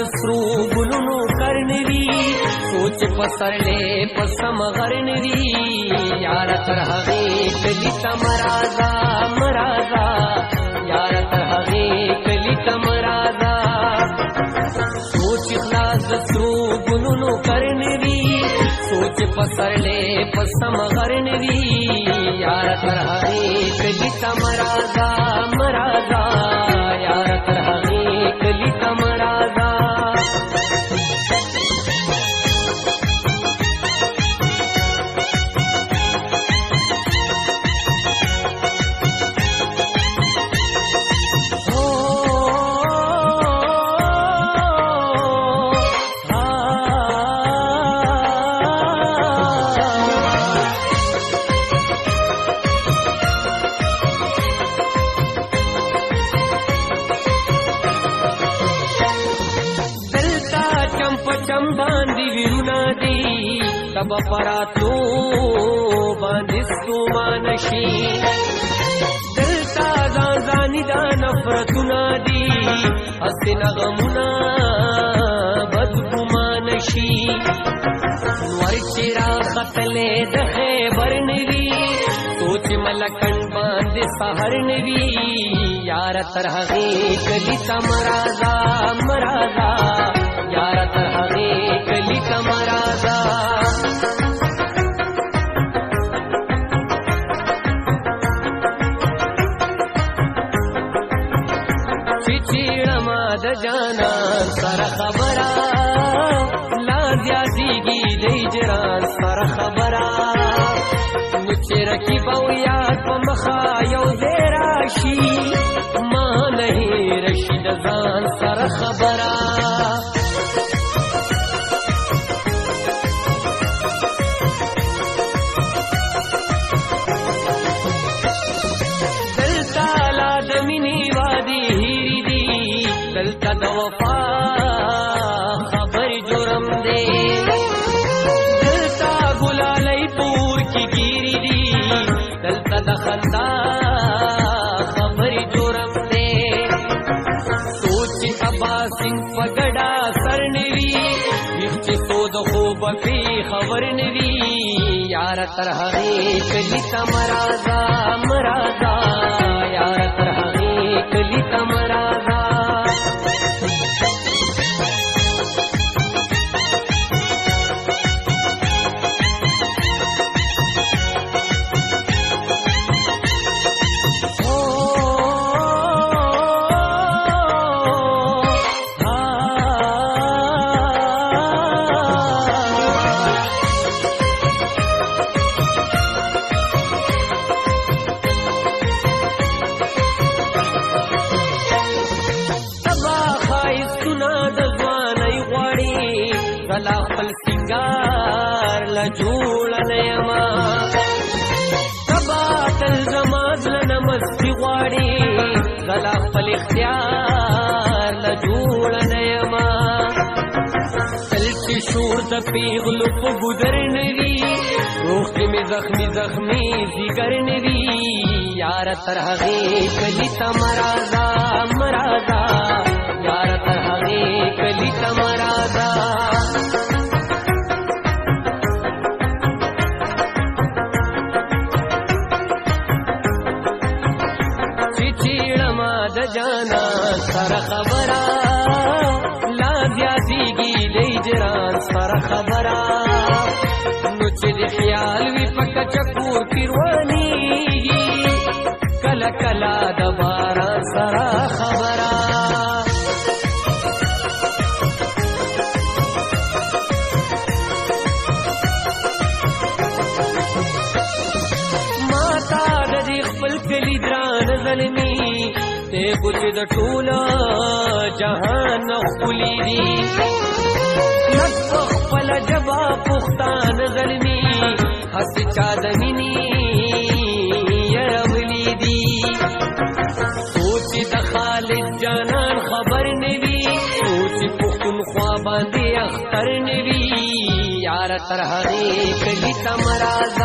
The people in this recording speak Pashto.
سرو ګلونو کرنوي سوچ پسرلې پسم غرنوي یار تر هغه کلی تمرازا مرازا یار تر هغه کلی تمرازا سوچ خلاص سرو ګلونو کرنوي سوچ پسرلې پسم غرنوي یار تر هغه کلی تمرازا مرازا یار تر هغه کلی تمرازا تب پراتو باندې ستومانشي دلتا ځانځاني دا نفرتونه دي هسې نغمونه بدګمانشي نور چې راختلې د خیبر نوي سوچ ملکن باندې سهر نوي یار تر هغې کلي تمرازا مرازا یار تر هغې کلي تمرازا د جانان سره خبره لا زیاتیږي د هجران سره خبره نو چې رقیب او یار په مخه یو ځای راشي ما نه هېره شي د ځان سره خبره دلته لا د مینې وادي هیرې دي دلته د وفا خبر جرم دی دلته ګلالۍ پور کې ګیرې دي دلته د خندا خبر جرم دی سوچ اباسین په ګډا سر نوي ویښ چې تو د خوب کې خبر نوي یار تر هغې کلي تمرازا مرازا یار تر هغې کلي تمرازا زلا خپل سنگار لا جوړ نیما تبا تل زما زلن مستی غواړي زلا خپل اختیار لا جوړ نیما تل چې شور د پیغلو په ګودر نوي روح کې می زخمی زخمی زیګر نوي یار تر هغې کلي تمرازا مرازا یار تر هغې کلي تمرازا جانا سره خبره لا زیاتیږي د هجران سره خبره نو چې د خیال وي په کچه کور کې روانېږي کله کله د باران سره خبره ماتا د دې خپل کلي ګران زلمي ته ګوت د ټوله جهان خپلې دي لږ په خپل جبا پښتان زلمي هسې چا د مینې یرولې دي سوچ د خالد جانان خبر نه وي سوچ پښتونخوا باندې اختر نه وي یار تر هغې کلي تمرازا